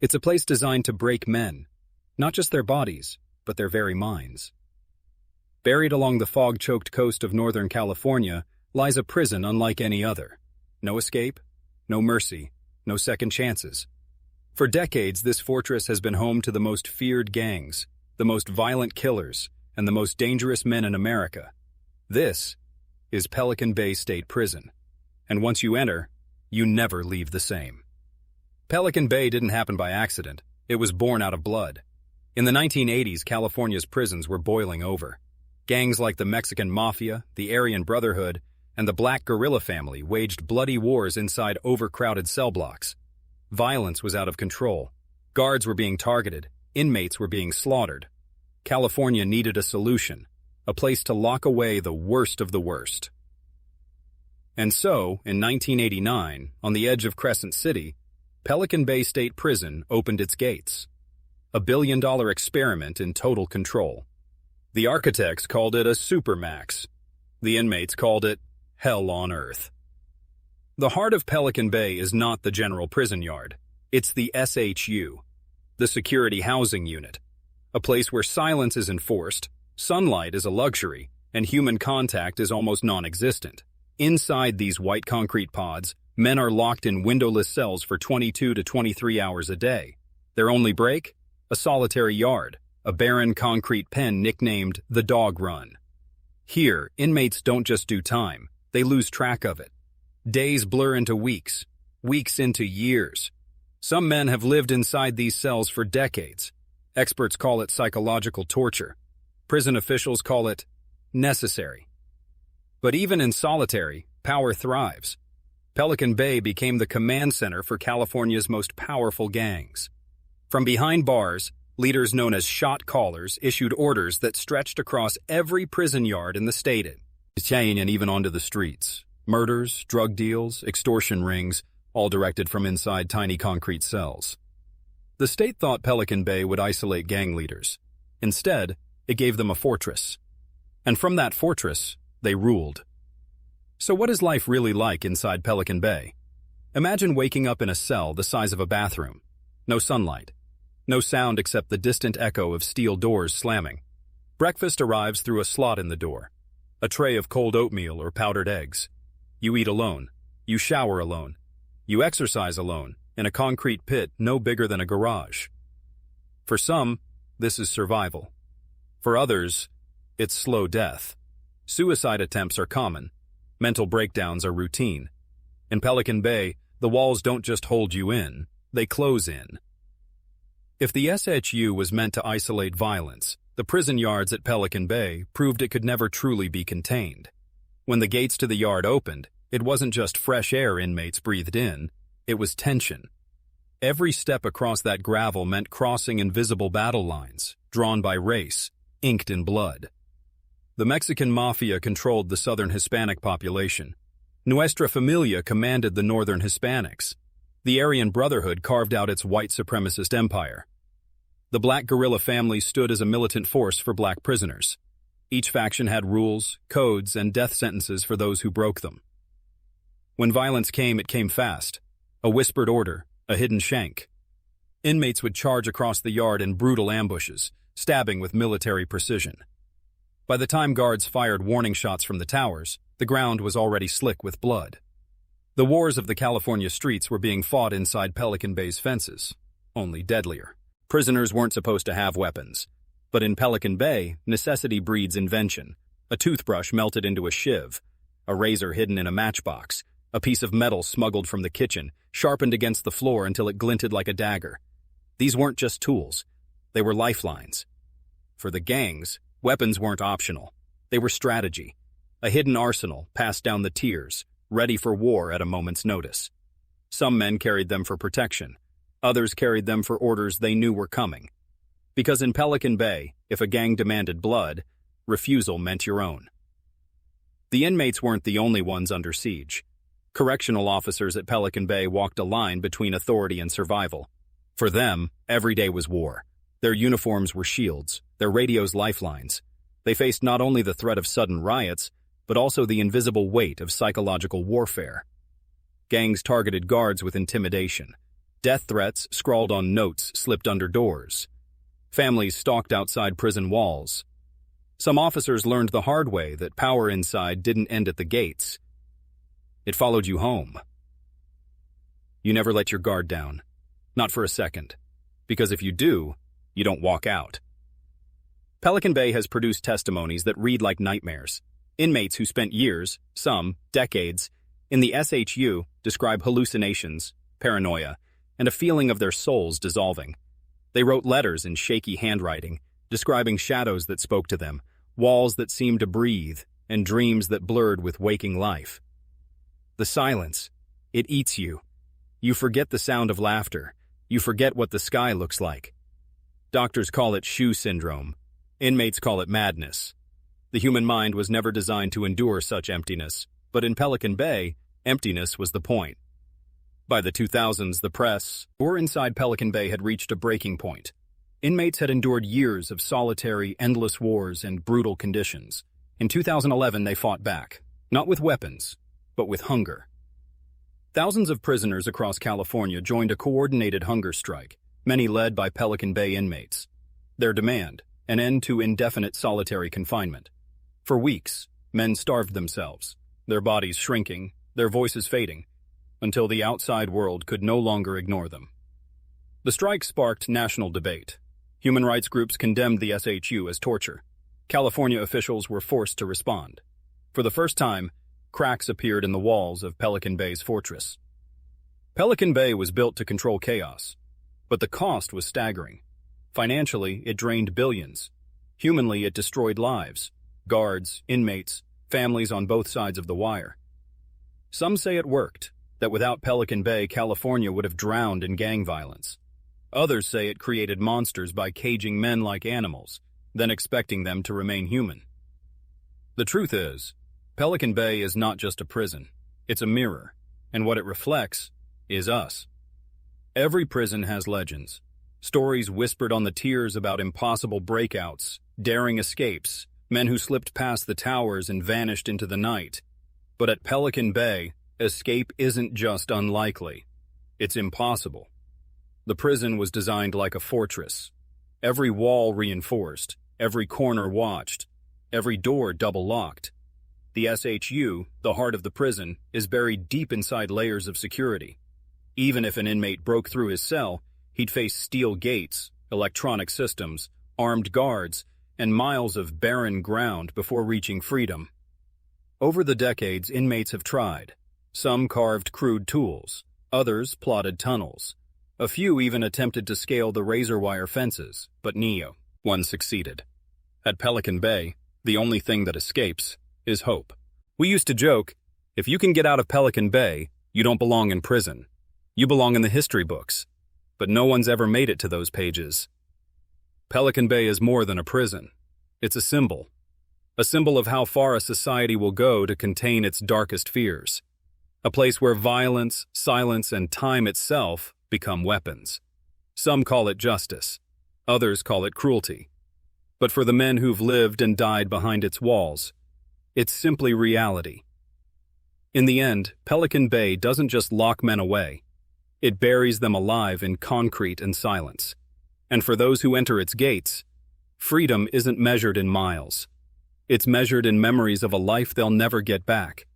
It's a place designed to break men, not just their bodies, but their very minds. Buried along the fog-choked coast of Northern California lies a prison unlike any other. No escape, no mercy, no second chances. For decades, this fortress has been home to the most feared gangs, the most violent killers, and the most dangerous men in America. This is Pelican Bay State Prison. And once you enter, you never leave the same. Pelican Bay didn't happen by accident. It was born out of blood. In the 1980s, California's prisons were boiling over. Gangs like the Mexican Mafia, the Aryan Brotherhood, and the Black Guerrilla family waged bloody wars inside overcrowded cell blocks. Violence was out of control. Guards were being targeted. Inmates were being slaughtered. California needed a solution, a place to lock away the worst of the worst. And so, in 1989, on the edge of Crescent City, Pelican Bay State Prison opened its gates. A billion-dollar experiment in total control. The architects called it a Supermax. The inmates called it hell on earth. The heart of Pelican Bay is not the general prison yard. It's the SHU, the Security Housing Unit, a place where silence is enforced, sunlight is a luxury, and human contact is almost non-existent. Inside these white concrete pods, men are locked in windowless cells for 22 to 23 hours a day. Their only break? A solitary yard, a barren concrete pen nicknamed the Dog Run. Here, inmates don't just do time, they lose track of it. Days blur into weeks, weeks into years. Some men have lived inside these cells for decades. Experts call it psychological torture. Prison officials call it necessary. But even in solitary, power thrives. Pelican Bay became the command center for California's most powerful gangs. From behind bars, leaders known as shot callers issued orders that stretched across every prison yard in the state, and even onto the streets. Murders, drug deals, extortion rings, all directed from inside tiny concrete cells. The state thought Pelican Bay would isolate gang leaders. Instead, it gave them a fortress. And from that fortress, they ruled. So what is life really like inside Pelican Bay? Imagine waking up in a cell the size of a bathroom. No sunlight. No sound except the distant echo of steel doors slamming. Breakfast arrives through a slot in the door. A tray of cold oatmeal or powdered eggs. You eat alone. You shower alone. You exercise alone, in a concrete pit no bigger than a garage. For some, this is survival. For others, it's slow death. Suicide attempts are common. Mental breakdowns are routine. In Pelican Bay, the walls don't just hold you in, they close in. If the SHU was meant to isolate violence, the prison yards at Pelican Bay proved it could never truly be contained. When the gates to the yard opened, it wasn't just fresh air inmates breathed in, it was tension. Every step across that gravel meant crossing invisible battle lines, drawn by race, inked in blood. The Mexican Mafia controlled the southern Hispanic population. Nuestra Familia commanded the northern Hispanics. The Aryan Brotherhood carved out its white supremacist empire. The Black Guerrilla family stood as a militant force for black prisoners. Each faction had rules, codes, and death sentences for those who broke them. When violence came, it came fast. A whispered order, a hidden shank. Inmates would charge across the yard in brutal ambushes, stabbing with military precision. By the time guards fired warning shots from the towers, the ground was already slick with blood. The wars of the California streets were being fought inside Pelican Bay's fences, only deadlier. Prisoners weren't supposed to have weapons. But in Pelican Bay, necessity breeds invention. A toothbrush melted into a shiv, a razor hidden in a matchbox, a piece of metal smuggled from the kitchen, sharpened against the floor until it glinted like a dagger. These weren't just tools. They were lifelines. For the gangs, weapons weren't optional. They were strategy. A hidden arsenal passed down the tiers, ready for war at a moment's notice. Some men carried them for protection. Others carried them for orders they knew were coming. Because in Pelican Bay, if a gang demanded blood, refusal meant your own. The inmates weren't the only ones under siege. Correctional officers at Pelican Bay walked a line between authority and survival. For them, every day was war. Their uniforms were shields, their radios lifelines. They faced not only the threat of sudden riots, but also the invisible weight of psychological warfare. Gangs targeted guards with intimidation. Death threats scrawled on notes slipped under doors. Families stalked outside prison walls. Some officers learned the hard way that power inside didn't end at the gates. It followed you home. You never let your guard down. Not for a second. Because if you do, you don't walk out. Pelican Bay has produced testimonies that read like nightmares. Inmates who spent years, some decades, in the SHU describe hallucinations, paranoia, and a feeling of their souls dissolving. They wrote letters in shaky handwriting, describing shadows that spoke to them, walls that seemed to breathe, and dreams that blurred with waking life. The silence, it eats you. You forget the sound of laughter. You forget what the sky looks like. Doctors call it SHU syndrome. Inmates call it madness. The human mind was never designed to endure such emptiness, but in Pelican Bay, emptiness was the point. By the 2000s, the press, or inside Pelican Bay, had reached a breaking point. Inmates had endured years of solitary, endless wars and brutal conditions. In 2011, they fought back, not with weapons, but with hunger. Thousands of prisoners across California joined a coordinated hunger strike, many led by Pelican Bay inmates. Their demand, an end to indefinite solitary confinement. For weeks, men starved themselves, their bodies shrinking, their voices fading, until the outside world could no longer ignore them. The strike sparked national debate. Human rights groups condemned the SHU as torture. California officials were forced to respond. For the first time, cracks appeared in the walls of Pelican Bay's fortress. Pelican Bay was built to control chaos, but the cost was staggering. Financially, it drained billions. Humanly, it destroyed lives, guards, inmates, families on both sides of the wire. Some say it worked, that without Pelican Bay, California would have drowned in gang violence. Others say it created monsters by caging men like animals, then expecting them to remain human. The truth is, Pelican Bay is not just a prison, it's a mirror, and what it reflects is us. Every prison has legends, stories whispered on the tiers about impossible breakouts, daring escapes, men who slipped past the towers and vanished into the night. But at Pelican Bay, escape isn't just unlikely, it's impossible. The prison was designed like a fortress. Every wall reinforced, every corner watched, every door double-locked. The SHU, the heart of the prison, is buried deep inside layers of security. Even if an inmate broke through his cell, he'd face steel gates, electronic systems, armed guards, and miles of barren ground before reaching freedom. Over the decades, inmates have tried. Some carved crude tools, others plotted tunnels. A few even attempted to scale the razor-wire fences, but no one succeeded. At Pelican Bay, the only thing that escapes is hope. We used to joke, if you can get out of Pelican Bay, you don't belong in prison. You belong in the history books. But no one's ever made it to those pages. Pelican Bay is more than a prison. It's a symbol of how far a society will go to contain its darkest fears. A place where violence, silence, and time itself become weapons. Some call it justice. Others call it cruelty. But for the men who've lived and died behind its walls, it's simply reality. In the end, Pelican Bay doesn't just lock men away. It buries them alive in concrete and silence. And for those who enter its gates, freedom isn't measured in miles. It's measured in memories of a life they'll never get back.